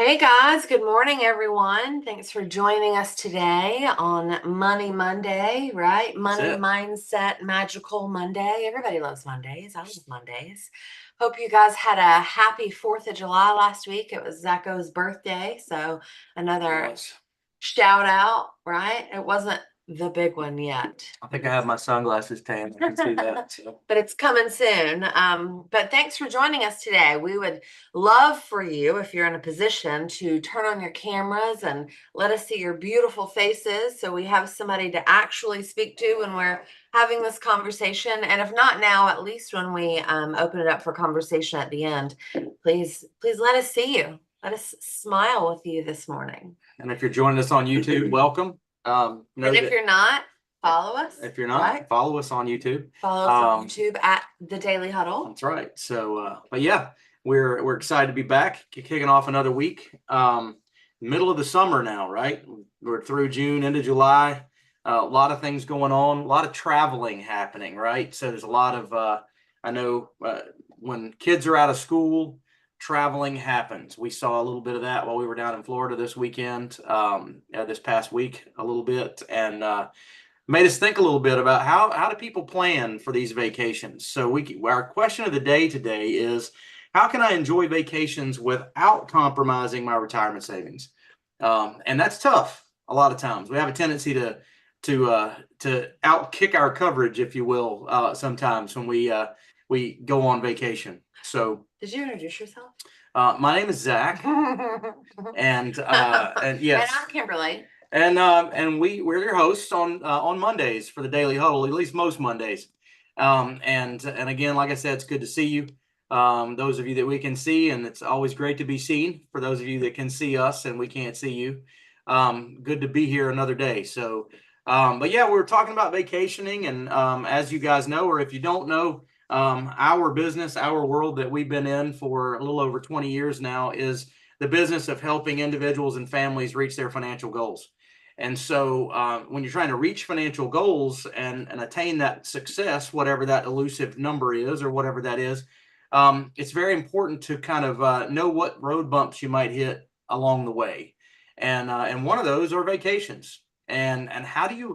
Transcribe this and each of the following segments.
Hey guys, good morning everyone. Thanks for joining us today on Money Monday, right? That's Money it. Mindset Magical Monday. Everybody loves Mondays. I love Mondays. Hope you guys had a happy 4th of July last week. It was Zacho's birthday, so It another was. shout out, right? It wasn't the big one yet. I think I have my sunglasses tan. I can see that. So. But it's coming soon. But thanks for joining us today. We would love for you, if you're in a position, to turn on your cameras and let us see your beautiful faces so we have somebody to actually speak to when we're having this conversation. And if not now, at least when we open it up for conversation at the end, please let us see you. Let us smile with you this morning. And if you're joining us on YouTube, welcome. And if you're not, follow us. If you're not, right? follow us on YouTube. Follow us on YouTube at The Daily Huddle. That's right. So, but yeah, we're excited to be back, kicking off another week. Middle of the summer now, right? We're through June, into July. A lot of things going on, a lot of traveling happening, right? So there's a lot of, I know when kids are out of school, traveling happens. We saw a little bit of that while we were down in Florida this weekend, this past week, a little bit, and made us think a little bit about how do people plan for these vacations. So our question of the day today is, how can I enjoy vacations without compromising my retirement savings? And that's tough a lot of times. We have a tendency to outkick our coverage, if you will, sometimes when we go on vacation. So, did you introduce yourself? My name is Zach, and yes, and I'm Kimberly. And we're your hosts on Mondays for the Daily Huddle, at least most Mondays. And again, like I said, it's good to see you. Those of you that we can see, and it's always great to be seen. For those of you that can see us and we can't see you, good to be here another day. So, but yeah, we were talking about vacationing, and as you guys know, or if you don't know, our business, our world that we've been in for a little over 20 years now is the business of helping individuals and families reach their financial goals. And so when you're trying to reach financial goals and attain that success, whatever that elusive number is or whatever that is, it's very important to kind of know what road bumps you might hit along the way. And one of those are vacations. And how do you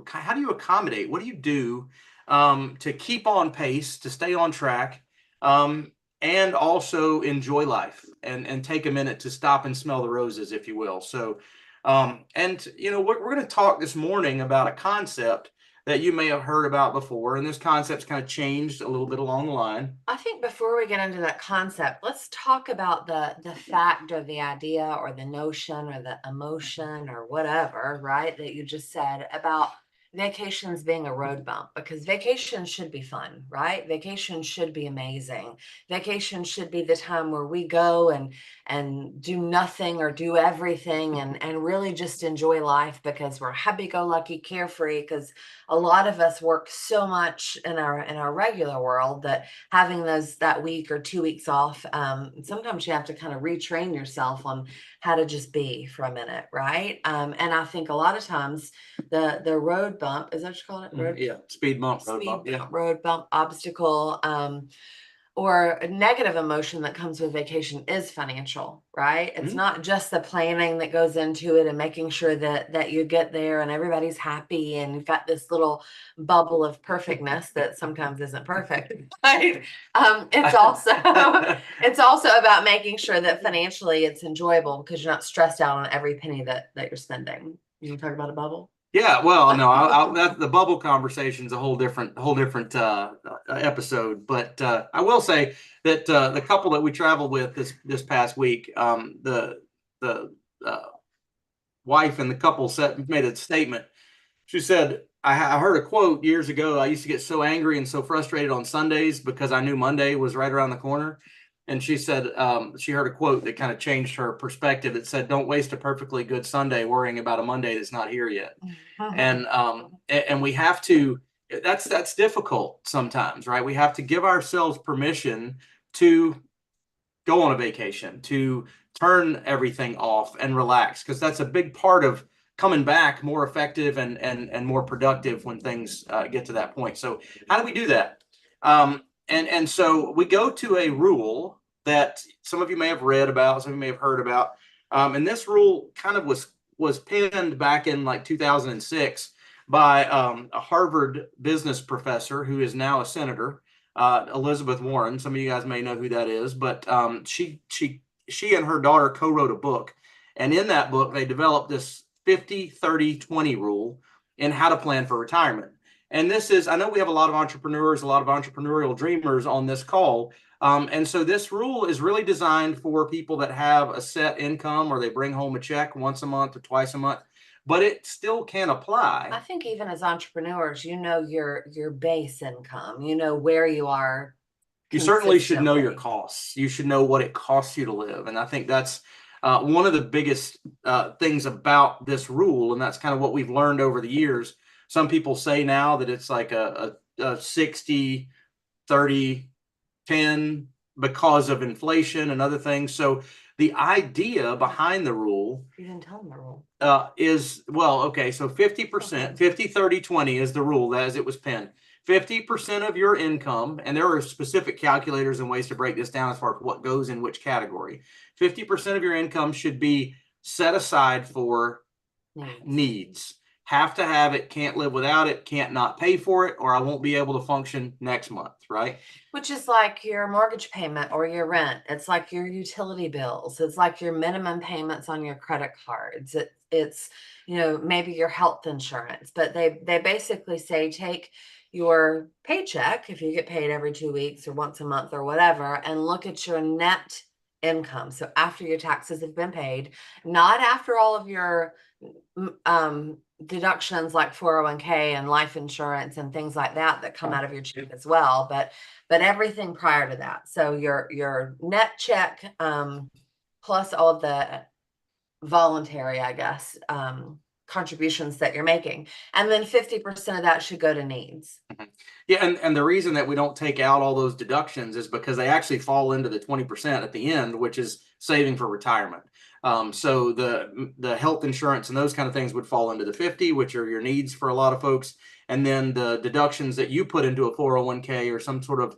accommodate? What do you do to keep on pace, to stay on track, and also enjoy life and take a minute to stop and smell the roses, if you will. So, and you know, we're going to talk this morning about a concept that you may have heard about before, and this concept's kind of changed a little bit along the line. I think before we get into that concept, let's talk about the fact or the idea or the notion or the emotion or whatever, right, that you just said about vacations being a road bump, because vacation should be fun, right? Vacation should be amazing. Vacation should be the time where we go and do nothing or do everything and really just enjoy life because we're happy-go-lucky, carefree, because a lot of us work so much in our regular world that having that week or 2 weeks off, sometimes you have to kind of retrain yourself on how to just be for a minute, right? And I think a lot of times the road bump, is that what you call it? Yeah, speed bump, road Speed bump. Yeah. road bump, obstacle, or a negative emotion that comes with vacation is financial, right? It's not just the planning that goes into it and making sure that you get there and everybody's happy and you've got this little bubble of perfectness that sometimes isn't perfect, right? It's also it's also about making sure that financially it's enjoyable because you're not stressed out on every penny that you're spending. You want to talk about a bubble? Yeah, well, no, the bubble conversation is a whole different episode. But I will say that the couple that we traveled with this past week, the wife and the couple made a statement. She said, I heard a quote years ago. I used to get so angry and so frustrated on Sundays because I knew Monday was right around the corner. And she said she heard a quote that kind of changed her perspective. It said, "Don't waste a perfectly good Sunday worrying about a Monday that's not here yet." And we have to. That's difficult sometimes, right? We have to give ourselves permission to go on a vacation, to turn everything off and relax, because that's a big part of coming back more effective and more productive when things get to that point. So how do we do that? And so we go to a rule that some of you may have read about, some of you may have heard about. And this rule kind of was penned back in like 2006 by a Harvard business professor who is now a senator, Elizabeth Warren. Some of you guys may know who that is, but she and her daughter co-wrote a book, and in that book they developed this 50-30-20 rule in how to plan for retirement. And this is, I know we have a lot of entrepreneurs, a lot of entrepreneurial dreamers on this call. And so this rule is really designed for people that have a set income or they bring home a check once a month or twice a month, but it still can apply. I think even as entrepreneurs, you know your base income, you know where you are. You certainly should know your consistently. costs. You should know what it costs you to live. And I think that's one of the biggest things about this rule. And that's kind of what we've learned over the years. Some people say now that it's like a 60, 30, 10 because of inflation and other things. So the idea behind the rule You didn't tell them the rule. is, well, okay, so 50%, 50-30-20 is the rule as it was penned. 50% of your income, and there are specific calculators and ways to break this down as far as what goes in which category. 50% of your income should be set aside for needs. Have to have it, can't live without it, can't not pay for it, or I won't be able to function next month, right? Which is like your mortgage payment or your rent. It's like your utility bills. It's like your minimum payments on your credit cards. It's maybe your health insurance. But they basically say take your paycheck, if you get paid every 2 weeks or once a month or whatever, and look at your net income. So after your taxes have been paid, not after all of your deductions like 401k and life insurance and things like that come out of your check as well, but everything prior to that. So your net check plus all of the voluntary, I guess, contributions that you're making, and then 50% of that should go to needs. Yeah, and the reason that we don't take out all those deductions is because they actually fall into the 20% at the end, which is saving for retirement. So the health insurance and those kind of things would fall into the 50, which are your needs for a lot of folks. And then the deductions that you put into a 401k or some sort of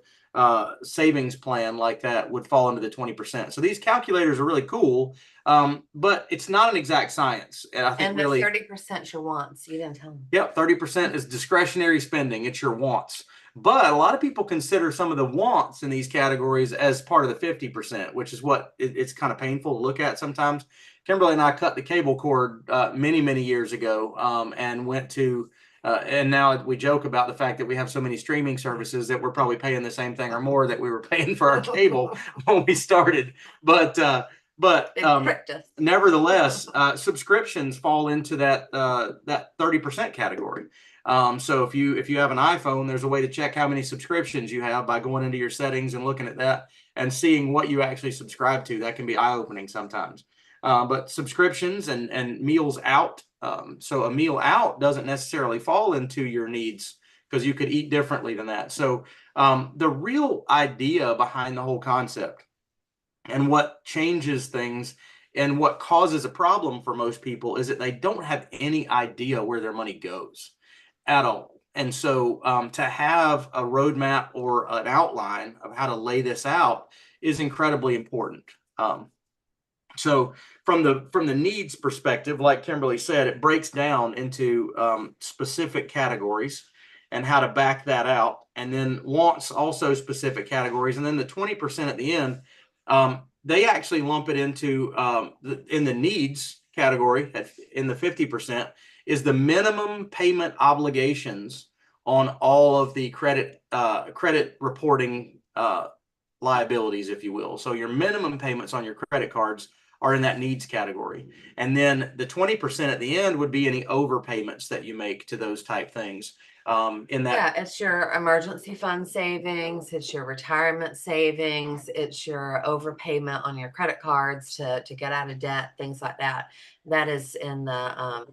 savings plan like that would fall into the 20%. So these calculators are really cool, but it's not an exact science. And I think And the really 30% your wants. You didn't tell them. Yep, 30% is discretionary spending. It's your wants. But a lot of people consider some of the wants in these categories as part of the 50%, which is what it's kind of painful to look at sometimes. Kimberly and I cut the cable cord many, many years ago and went to, and now we joke about the fact that we have so many streaming services that we're probably paying the same thing or more that we were paying for our cable when we started. But nevertheless, subscriptions fall into that 30% category. So if you have an iPhone, there's a way to check how many subscriptions you have by going into your settings and looking at that and seeing what you actually subscribe to. That can be eye-opening sometimes. But subscriptions and meals out. So a meal out doesn't necessarily fall into your needs because you could eat differently than that. So the real idea behind the whole concept and what changes things and what causes a problem for most people is that they don't have any idea where their money goes at all. And so to have a roadmap or an outline of how to lay this out is incredibly important. So from the needs perspective, like Kimberly said, it breaks down into specific categories and how to back that out. And then wants also specific categories. And then the 20% at the end, they actually lump it into in the needs category in the 50% is the minimum payment obligations on all of the credit reporting liabilities, if you will. So your minimum payments on your credit cards are in that needs category. And then the 20% at the end would be any overpayments that you make to those type things. Yeah, it's your emergency fund savings, it's your retirement savings, it's your overpayment on your credit cards to get out of debt, things like that. That is in the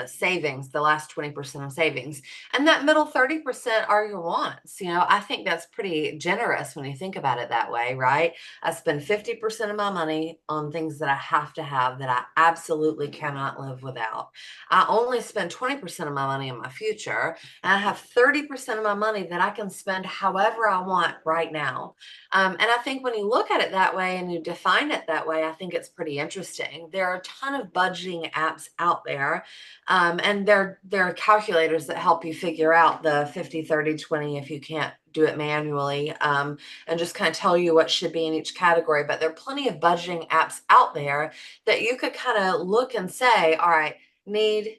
savings, the last 20% of savings. And that middle 30% are your wants. I think that's pretty generous when you think about it that way, right? I spend 50% of my money on things that I have to have that I absolutely cannot live without. I only spend 20% of my money on my future, and I have 30% of my money that I can spend however I want right now. And I think when you look at it that way and you define it that way, I think it's pretty interesting. There are a ton of budgeting apps out there, and there are calculators that help you figure out the 50, 30, 20 if you can't do it manually, and just kind of tell you what should be in each category. But there are plenty of budgeting apps out there that you could kind of look and say, all right, need,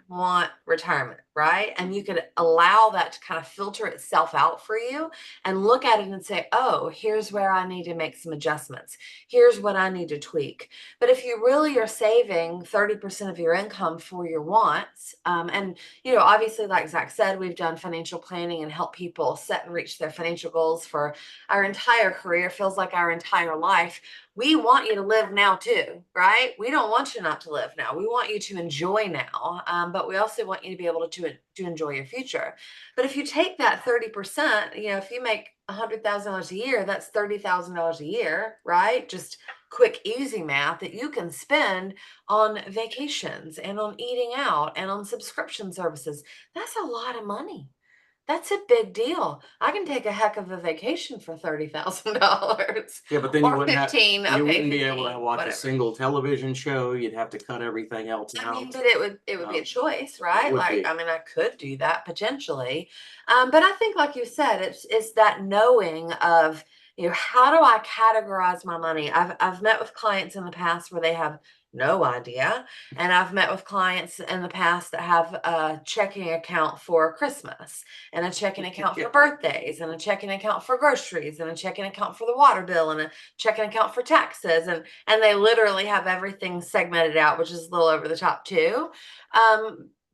want, retirement, right? And you could allow that to kind of filter itself out for you and look at it and say, oh, here's where I need to make some adjustments. Here's what I need to tweak. But if you really are saving 30% of your income for your wants, and obviously, like Zach said, we've done financial planning and help people set and reach their financial goals for our entire career, feels like our entire life. We want you to live now too, right? We don't want you not to live now. We want you to enjoy now, but we also want you to be able to enjoy your future. But if you take that 30%, if you make $100,000 a year, that's $30,000 a year, right? Just quick, easy math that you can spend on vacations and on eating out and on subscription services. That's a lot of money. That's a big deal. I can take a heck of a vacation for $30,000. Yeah, but then Or 15. you Okay, wouldn't be able 15, to watch a whatever. single television show. You'd have to cut everything else I mean, out. but it would be a choice, right? Would Like, be. I mean, I could do that potentially. But I think, like you said, it's that knowing of, how do I categorize my money? I've met with clients in the past where they have no idea. And I've met with clients in the past that have a checking account for Christmas and a checking account for birthdays and a checking account for groceries and a checking account for the water bill and a checking account for taxes. And they literally have everything segmented out, which is a little over the top too.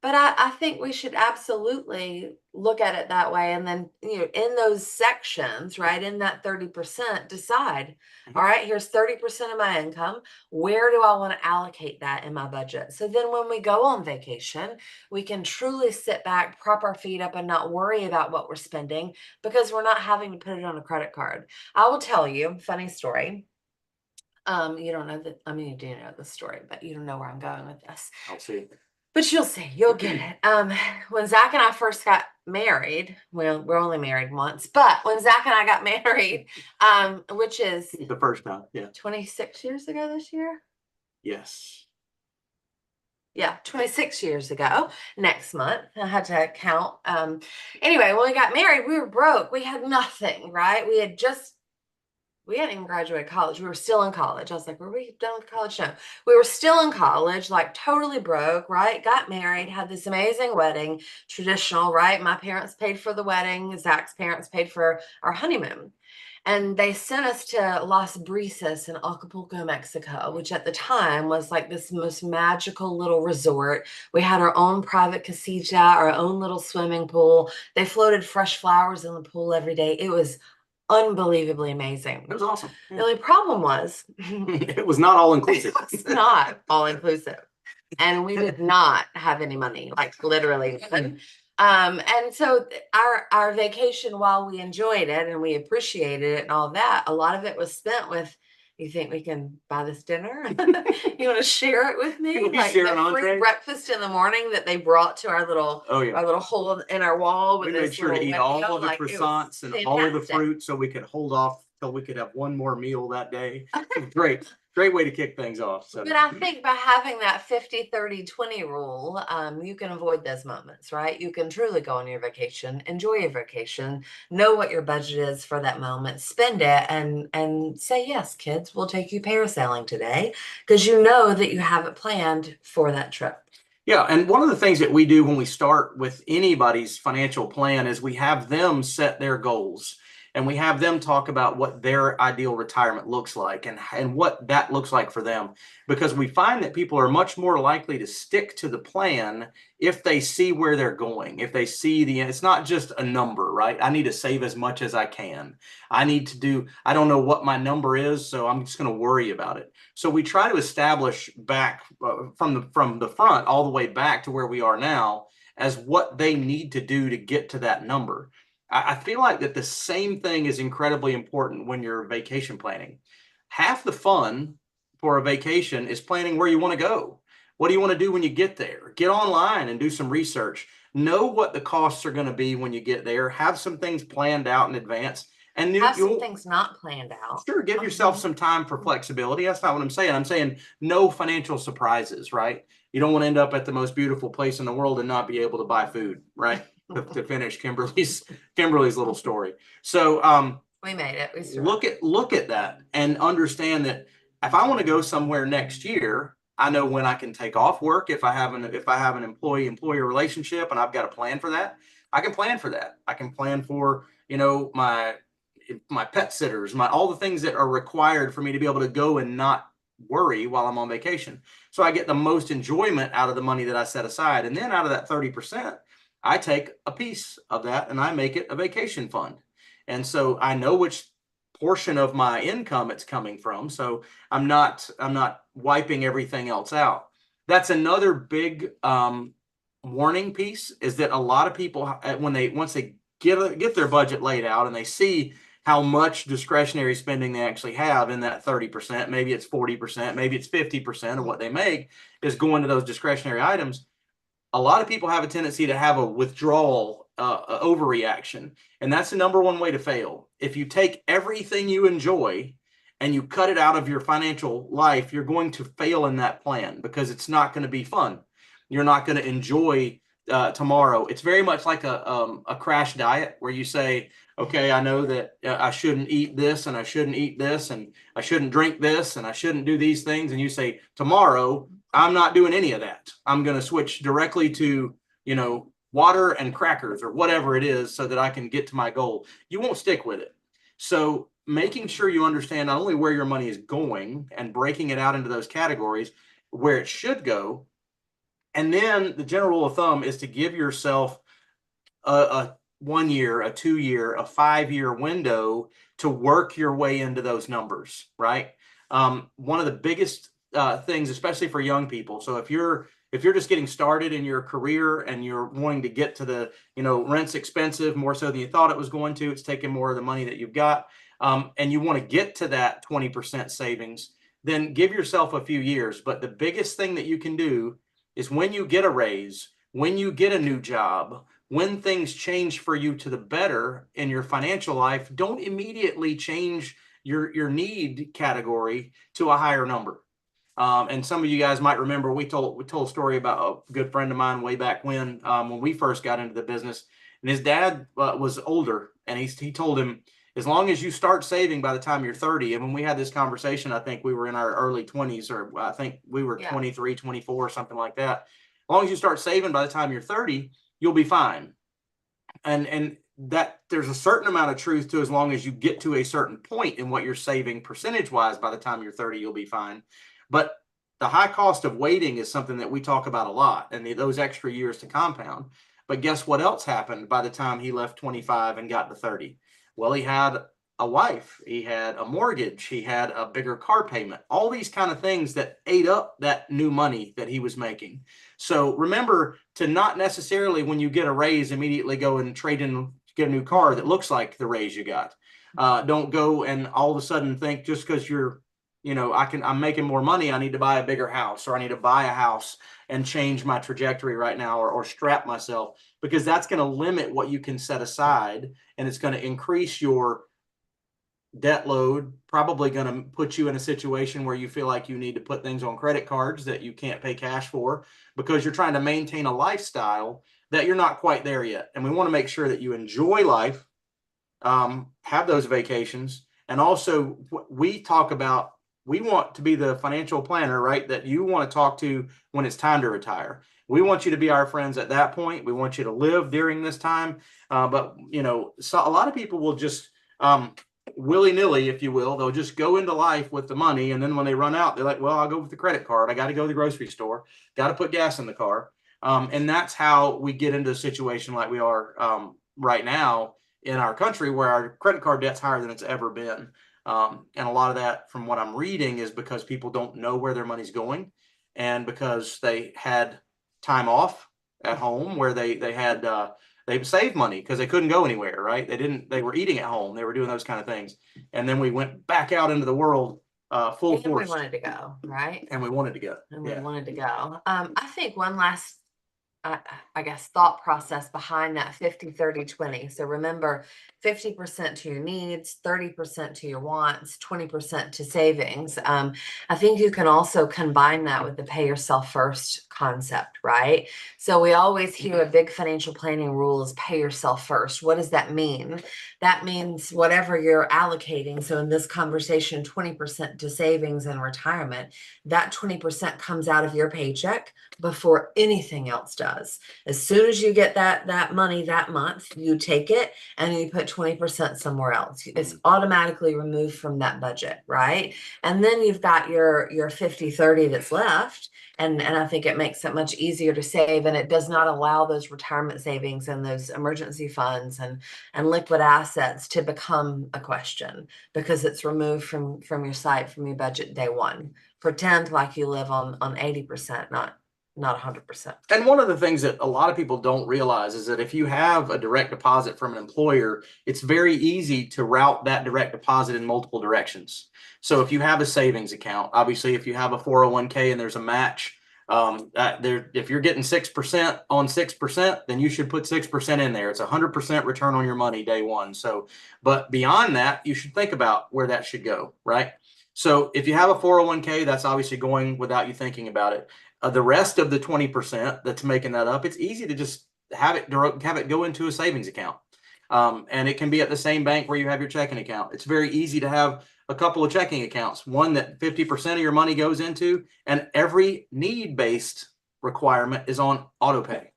But I think we should absolutely look at it that way. And then, in those sections, right, in that 30%, decide, all right, here's 30% of my income. Where do I want to allocate that in my budget? So then when we go on vacation, we can truly sit back, prop our feet up, and not worry about what we're spending because we're not having to put it on a credit card. I will tell you, funny story. You don't know that, I mean, you do know the story, but you don't know where I'm going with this. I'll see. But you'll see, you'll get it. When Zach and I first got married, well, we're only married once, but when Zach and I got married, which is The first time, yeah. 26 years ago this year. Yes. Yeah, 26 years ago next month. I had to count. Anyway, when we got married, we were broke. We had nothing, right? We hadn't even graduated college. We were still in college. I was like, were we done with college? No, we were still in college, like totally broke, right? Got married, had this amazing wedding, traditional, right? My parents paid for the wedding. Zach's parents paid for our honeymoon. And they sent us to Las Brisas in Acapulco, Mexico, which at the time was like this most magical little resort. We had our own private casita, our own little swimming pool. They floated fresh flowers in the pool every day. It was unbelievably amazing. It was awesome. The only problem was it was not all inclusive. it was not all inclusive. And we did not have any money, like literally none. And so our vacation, while we enjoyed it and we appreciated it and all that, a lot of it was spent with, you think we can buy this dinner? You want to share it with me? Like share the an free entree? breakfast in the morning that they brought to our little our little hole in our wall with We this made sure to little eat window. all of the Like, it was croissants and all of the fantastic. fruit so we could hold off till we could have one more meal that day. Great way to kick things off. So. But I think by having that 50, 30, 20 rule, you can avoid those moments, right? You can truly go on your vacation, enjoy your vacation, know what your budget is for that moment, spend it, and say, yes, kids, we'll take you parasailing today, because you know that you have it planned for that trip. Yeah, and one of the things that we do when we start with anybody's financial plan is we have them set their goals. And we have them talk about what their ideal retirement looks like and what that looks like for them. Because we find that people are much more likely to stick to the plan if they see where they're going. If they see it's not just a number, right? I need to save as much as I can. I don't know what my number is, so I'm just going to worry about it. So we try to establish back from the front all the way back to where we are now as what they need to do to get to that number. I feel like that the same thing is incredibly important when you're vacation planning. Half the fun for a vacation is planning where you want to go. What do you want to do when you get there? Get online and do some research. Know what the costs are going to be when you get there. Have some things planned out in advance, and Have some you'll things not planned out. sure give yourself some time for flexibility. That's not what I'm saying. I'm saying no financial surprises, right? You don't want to end up at the most beautiful place in the world and not be able to buy food, right? To finish Kimberly's little story. So We made it. We look at that and understand that if I want to go somewhere next year, I know when I can take off work. If I have an employee relationship and I've got a plan for that, I can plan for that. I can plan for, my pet sitters, my all the things that are required for me to be able to go and not worry while I'm on vacation. So I get the most enjoyment out of the money that I set aside. And then out of that 30%, I take a piece of that and I make it a vacation fund. And so I know which portion of my income it's coming from. So I'm not wiping everything else out. That's another big warning piece, is that a lot of people, once they get their budget laid out and they see how much discretionary spending they actually have in that 30%, maybe it's 40%, maybe it's 50% of what they make is going to those discretionary items. A lot of people have a tendency to have a withdrawal, overreaction. And that's the number one way to fail. If you take everything you enjoy and you cut it out of your financial life, you're going to fail in that plan because it's not going to be fun. You're not going to enjoy tomorrow. It's very much like a crash diet where you say, okay, I know that I shouldn't eat this and I shouldn't eat this and I shouldn't drink this and I shouldn't do these things. And you say, tomorrow, I'm not doing any of that. I'm going to switch directly to, water and crackers or whatever it is so that I can get to my goal. You won't stick with it. So making sure you understand not only where your money is going and breaking it out into those categories where it should go. And then the general rule of thumb is to give yourself a 1 year, a 2 year, a 5 year window to work your way into those numbers, right? One of the biggest things, especially for young people. So if you're just getting started in your career and you're wanting to get to the, rent's expensive more so than you thought it was going to, it's taking more of the money that you've got, and you want to get to that 20% savings, then give yourself a few years. But the biggest thing that you can do is when you get a raise, when you get a new job, when things change for you to the better in your financial life, don't immediately change your need category to a higher number. And some of you guys might remember we told a story about a good friend of mine way back when we first got into the business, and his dad was older, and he told him, as long as you start saving by the time you're 30. And when we had this conversation, I think we were in our early 20s, or I think we were 23, 24, something like that. As long as you start saving by the time you're 30, you'll be fine. And that there's a certain amount of truth to, as long as you get to a certain point in what you're saving percentage wise, by the time you're 30, you'll be fine. But the high cost of waiting is something that we talk about a lot, and those extra years to compound. But guess what else happened by the time he left 25 and got to 30? Well, he had a wife, he had a mortgage, he had a bigger car payment, all these kind of things that ate up that new money that he was making. So remember to not necessarily, when you get a raise, immediately go and trade in, get a new car that looks like the raise you got. Don't go and all of a sudden think just because I'm making more money, I need to buy a bigger house, or I need to buy a house and change my trajectory right now, or strap myself, because that's going to limit what you can set aside, and it's going to increase your debt load, probably going to put you in a situation where you feel like you need to put things on credit cards that you can't pay cash for, because you're trying to maintain a lifestyle that you're not quite there yet. And we want to make sure that you enjoy life, have those vacations. And also we talk about, we want to be the financial planner, right, that you want to talk to when it's time to retire. We want you to be our friends at that point. We want you to live during this time. But so a lot of people will just willy-nilly, if you will, they'll just go into life with the money, and then when they run out, they're like, well, I'll go with the credit card, I got to go to the grocery store, got to put gas in the car. And that's how we get into a situation like we are right now in our country, where our credit card debt's higher than it's ever been. And a lot of that, from what I'm reading, is because people don't know where their money's going, and because they had time off at home where they had they saved money because they couldn't go anywhere, right? They were eating at home, they were doing those kind of things. And then we went back out into the world full And force. we wanted to go, right? And we wanted to go. And we wanted to go. I think one last I guess, thought process behind that 50-30-20. So remember, 50% to your needs, 30% to your wants, 20% to savings. I think you can also combine that with the pay yourself first concept, right? So we always hear a big financial planning rule is pay yourself first. What does that mean? That means whatever you're allocating. So in this conversation, 20% to savings and retirement, that 20% comes out of your paycheck before anything else does. As soon as you get that money that month, you take it and you put 20% somewhere else. It's automatically removed from that budget, right? And then you've got your 50-30 that's left. And I think it makes it much easier to save, and it does not allow those retirement savings and those emergency funds and liquid assets to become a question, because it's removed from your site, from your budget day one. Pretend like you live on 80%, not 100%. And one of the things that a lot of people don't realize is that if you have a direct deposit from an employer, it's very easy to route that direct deposit in multiple directions. So if you have a savings account, obviously, if you have a 401k and there's a match, if you're getting 6% on 6%, then you should put 6% in there. It's 100% return on your money day one. So, but beyond that, you should think about where that should go, right? So if you have a 401k, that's obviously going without you thinking about it. The rest of the 20% that's making that up, it's easy to just have it go into a savings account. And it can be at the same bank where you have your checking account. It's very easy to have a couple of checking accounts, one that 50% of your money goes into, and every need-based requirement is on auto pay.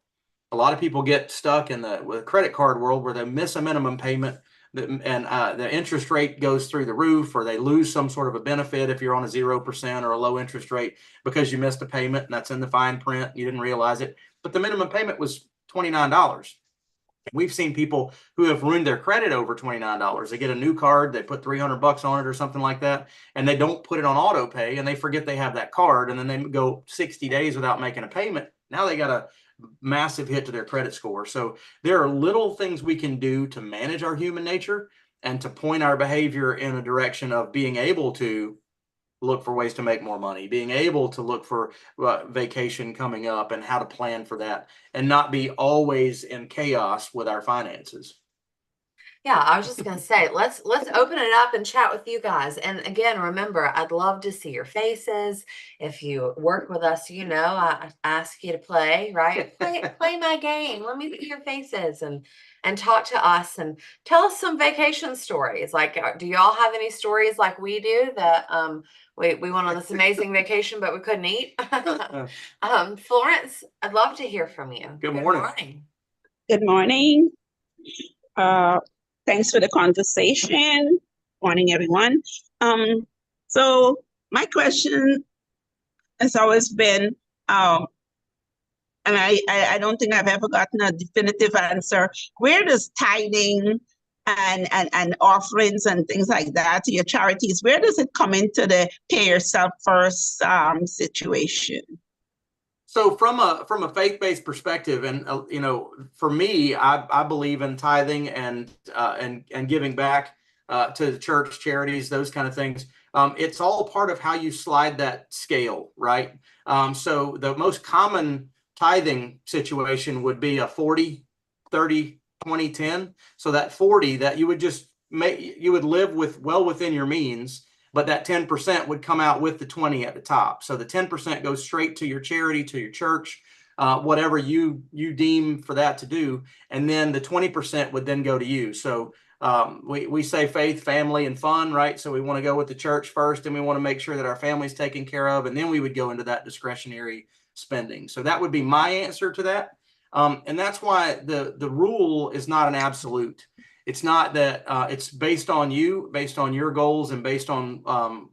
A lot of people get stuck in the credit card world where they miss a minimum payment and the interest rate goes through the roof, or they lose some sort of a benefit if you're on a 0% or a low interest rate because you missed a payment and that's in the fine print. You didn't realize it, but the minimum payment was $29. We've seen people who have ruined their credit over $29. They get a new card, they put $300 on it or something like that, and they don't put it on auto pay, and they forget they have that card, and then they go 60 days without making a payment. Now they got a massive hit to their credit score. So there are little things we can do to manage our human nature and to point our behavior in a direction of being able to look for ways to make more money, being able to look for vacation coming up and how to plan for that, and not be always in chaos with our finances. Yeah, I was just gonna say, let's open it up and chat with you guys. And again, remember, I'd love to see your faces. If you work with us, I ask you to play, right? Play my game. Let me see your faces and talk to us and tell us some vacation stories. Like, do y'all have any stories like we do that we went on this amazing vacation but we couldn't eat? Florence, I'd love to hear from you. Good morning. Good morning. Thanks for the conversation. Morning, everyone. So my question has always been, and I don't think I've ever gotten a definitive answer. Where does tithing and offerings and things like that to your charities, where does it come into the pay yourself first situation? So from a faith-based perspective, and for me, I believe in tithing and giving back to the church, charities, those kind of things. It's all part of how you slide that scale, right? So the most common tithing situation would be a 40, 30, 20, 10. So that 40 that you would just you would live with well within your means, but that 10% would come out with the 20 at the top. So the 10% goes straight to your charity, to your church, whatever you deem for that to do. And then the 20% would then go to you. So we say faith, family, and fun, right? So we want to go with the church first, and we want to make sure that our family's taken care of. And then we would go into that discretionary spending. So that would be my answer to that. And that's why the rule is not an absolute. It's not that it's based on you, based on your goals, and based on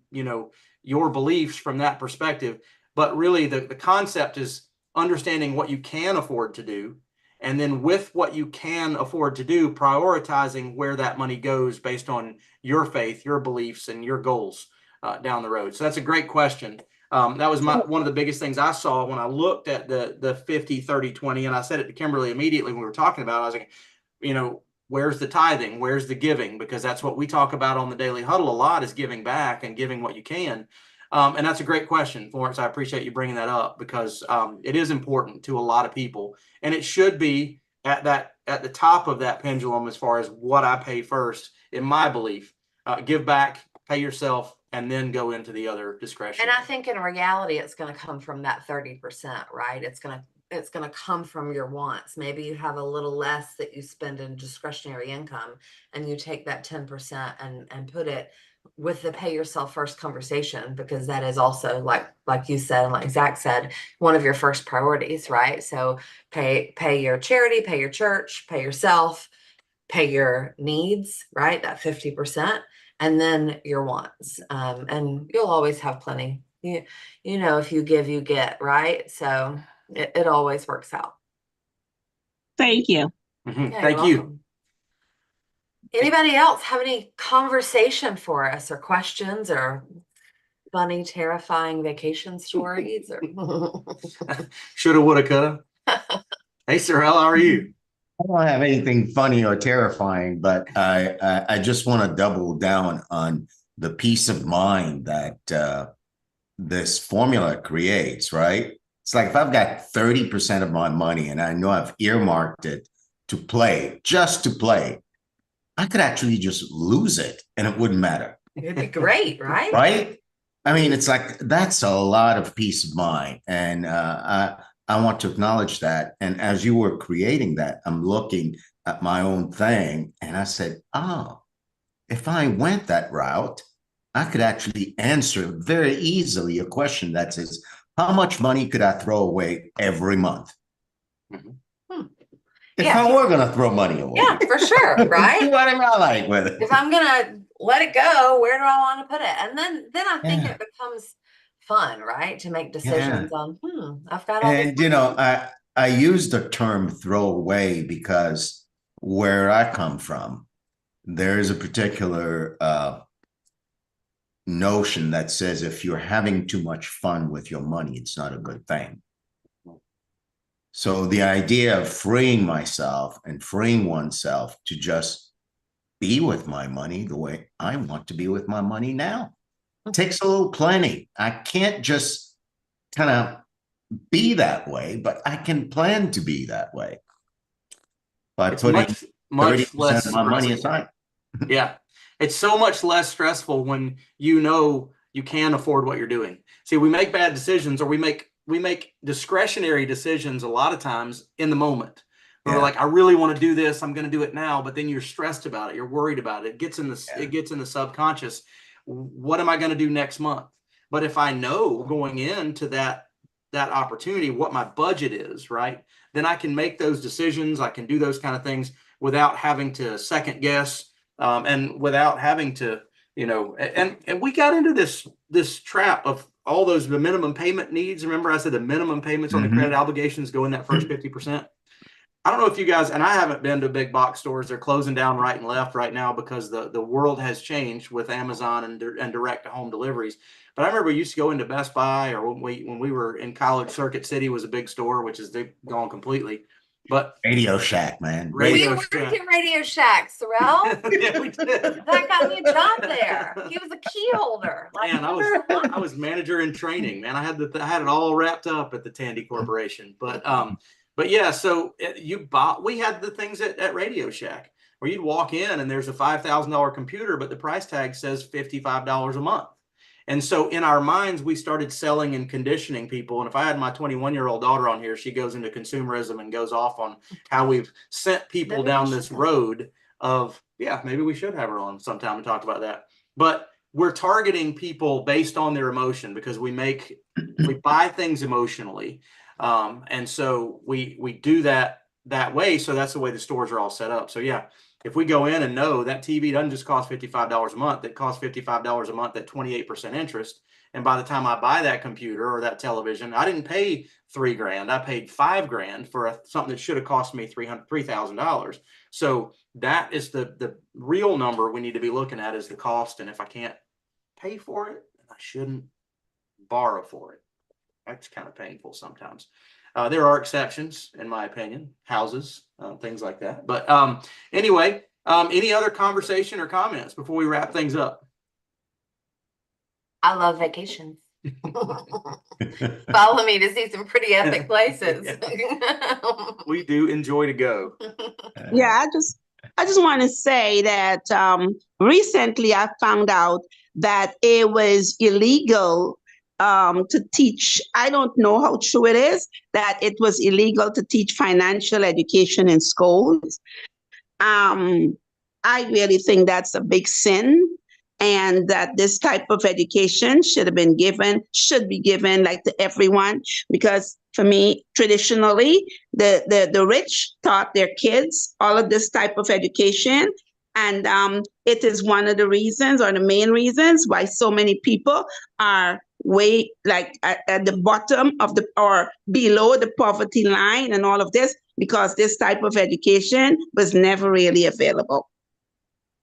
your beliefs from that perspective. But really, the concept is understanding what you can afford to do, and then with what you can afford to do, prioritizing where that money goes based on your faith, your beliefs, and your goals down the road. So that's a great question. That was one of the biggest things I saw when I looked at the 50, 30, 20, and I said it to Kimberly immediately when we were talking about it. I was like, where's the tithing? Where's the giving? Because that's what we talk about on the Daily Huddle a lot, is giving back and giving what you can. And that's a great question, Florence. I appreciate you bringing that up because it is important to a lot of people, and it should be at the top of that pendulum as far as what I pay first, in my belief. Give back, pay yourself, and then go into the other discretion. And I think in reality, it's going to come from that 30%, right? It's going to come from your wants. Maybe you have a little less that you spend in discretionary income, and you take that 10% and put it with the pay yourself first conversation, because that is also like you said, and like Zach said, one of your first priorities, right? So pay your charity, pay your church, pay yourself, pay your needs, right? That 50%, and then your wants. And you'll always have plenty. You know, if you give, you get, right? So it always works out. Thank you. Mhm. Yeah, Thank you're you. welcome. Anybody else have any conversation for us, or questions, or funny, terrifying vacation stories? Or Shoulda, woulda, coulda. Hey, Sorrel, how are you? I don't have anything funny or terrifying, but I just want to double down on the peace of mind that this formula creates, right? It's like if I've got 30% of my money and I know I've earmarked it to play, just to play, I could actually just lose it and it wouldn't matter, it'd be great, right? right? I mean, it's like that's a lot of peace of mind. And I want to acknowledge that. And as you were creating that, I'm looking at my own thing and I said, oh, if I went that route, I could actually answer very easily a question that says, how much money could I throw away every month? If Yeah. I were going to throw money away. Yeah, for sure, right? What am I like with it? If I'm gonna let it go, where do I want to put it? And then I think Yeah. it becomes fun, right? To make decisions on, I've got all And this. you know, I use the term throw away because where I come from, there is a particular notion that says if you're having too much fun with your money, it's not a good thing. So the idea of freeing myself and freeing oneself to just be with my money the way I want to be with my money now takes a little planning. I can't just kind of be that way, but I can plan to be that way by It's putting much 30% less of my money stressful. aside. Yeah. It's so much less stressful when you know you can afford what you're doing. See, we make bad decisions, or we make discretionary decisions a lot of times in the moment. Where we're Yeah. like, I really want to do this, I'm going to do it now, but then you're stressed about it, you're worried about it. It gets in the subconscious. What am I going to do next month? But if I know going into that opportunity what my budget is, right, then I can make those decisions. I can do those kind of things without having to second guess, and without having to, and we got into this trap of all those the minimum payment needs. Remember, I said the minimum payments on the credit obligations go in that first 50%. I don't know if you guys, and I haven't been to big box stores. They're closing down right and left right now because the world has changed with Amazon and direct to home deliveries. But I remember we used to go into Best Buy, or when we were in college, Circuit City was a big store, which is they've gone completely. But Radio Shack, man. We worked at Radio Shack, Sorrel. Yeah, we did. That got me a job there. He was a key holder. Like, Man, I was manager in training. Man, I had it all wrapped up at the Tandy Corporation. But yeah, so we had the things at Radio Shack where you'd walk in and there's a $5,000 computer, but the price tag says $55 a month. And so in our minds, we started selling and conditioning people. And if I had my 21-year-old daughter on here, she goes into consumerism and goes off on how we've sent people down this road of, yeah, maybe we should have her on sometime and talk about that. But we're targeting people based on their emotion because we buy things emotionally. And so we do that way. So that's the way the stores are all set up. So yeah, if we go in and know that TV doesn't just cost $55 a month, it costs $55 a month at 28% interest. And by the time I buy that computer or that television, I didn't pay $3,000. I paid $5,000 for something that should have cost me $3,000. So that is the real number we need to be looking at, is the cost. And if I can't pay for it, I shouldn't borrow for it. That's kind of painful sometimes. There are exceptions, in my opinion, houses, things like that. But anyway, any other conversation or comments before we wrap things up? I love vacations. Follow me to see some pretty epic places. We do enjoy to go. Yeah, I just want to say that recently I found out that it was illegal to teach. I don't know how true it is that it was illegal to teach financial education in schools. Um, I really think that's a big sin, and that this type of education should be given like to everyone. Because for me, traditionally, the rich taught their kids all of this type of education. And it is one of the reasons, or the main reasons, why so many people are way like at the bottom of the, or below the poverty line and all of this, because this type of education was never really available.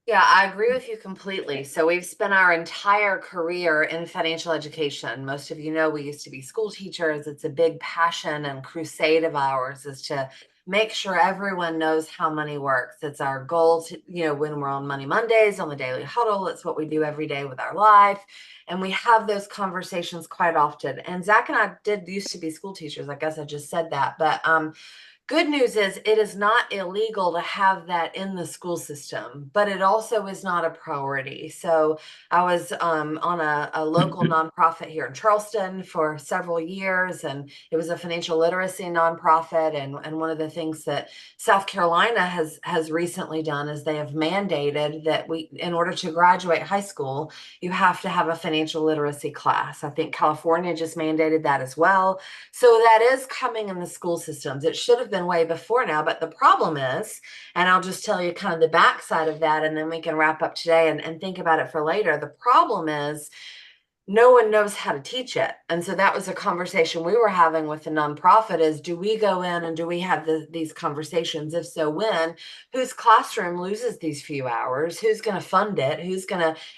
Yeah, I agree with you completely. So we've spent our entire career in financial education. Most of you know we used to be school teachers. It's a big passion and crusade of ours is to make sure everyone knows how money works. It's our goal to, when we're on Money Mondays, on the Daily Huddle, it's what we do every day with our life. And we have those conversations quite often. And Zach and I used to be school teachers. I guess I just said that, but good news is it is not illegal to have that in the school system, but it also is not a priority. So I was on a local nonprofit here in Charleston for several years, and it was a financial literacy nonprofit. And one of the things that South Carolina has recently done is they have mandated that in order to graduate high school, you have to have a financial literacy class. I think California just mandated that as well. So that is coming in the school systems. It should have been way before now, but the problem is, and I'll just tell you kind of the backside of that, and then we can wrap up today and think about it for later. The problem is no one knows how to teach it. And so that was a conversation we were having with the nonprofit is, do we go in and do we have these conversations? If so, when? Whose classroom loses these few hours? Who's going to fund it?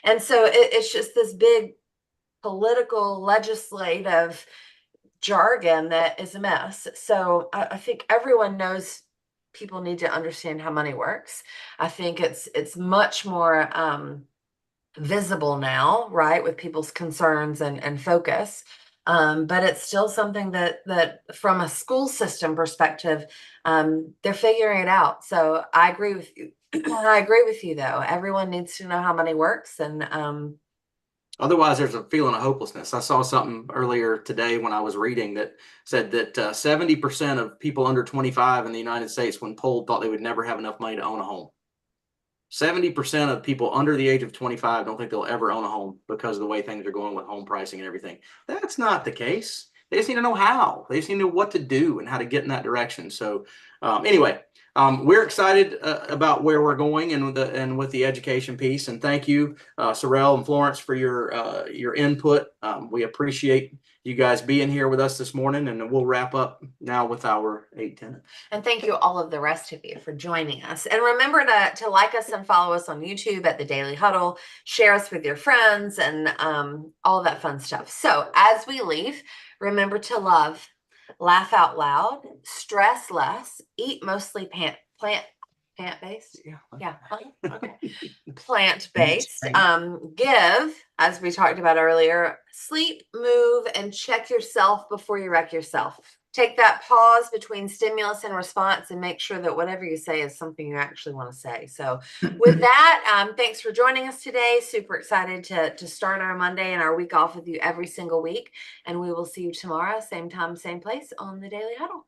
And so it's just this big political, legislative jargon that is a mess. So I think everyone knows people need to understand how money works. I think it's much more visible now, right, with people's concerns and focus. But it's still something that from a school system perspective, they're figuring it out. So I agree with you. I agree with you, though. Everyone needs to know how money works, and otherwise, there's a feeling of hopelessness. I saw something earlier today when I was reading that said that 70% of people under 25 in the United States, when polled, thought they would never have enough money to own a home. 70% of people under the age of 25 don't think they'll ever own a home because of the way things are going with home pricing and everything. That's not the case. They just need to know how. They just need to know what to do and how to get in that direction. So anyway, we're excited about where we're going and with the education piece. And thank you, Sorrel and Florence, for your input. We appreciate you guys being here with us this morning, and we'll wrap up now with our 8 tenets. And thank you all of the rest of you for joining us. And remember to like us and follow us on YouTube at the Daily Huddle, share us with your friends, and all of that fun stuff. So as we leave, remember to love, laugh out loud, stress less, eat mostly plant-based. Yeah. Okay. Plant-based. Give, as we talked about earlier, sleep, move, and check yourself before you wreck yourself. Take that pause between stimulus and response and make sure that whatever you say is something you actually want to say. So with that, thanks for joining us today. Super excited to start our Monday and our week off with you every single week. And we will see you tomorrow, same time, same place on the Daily Huddle.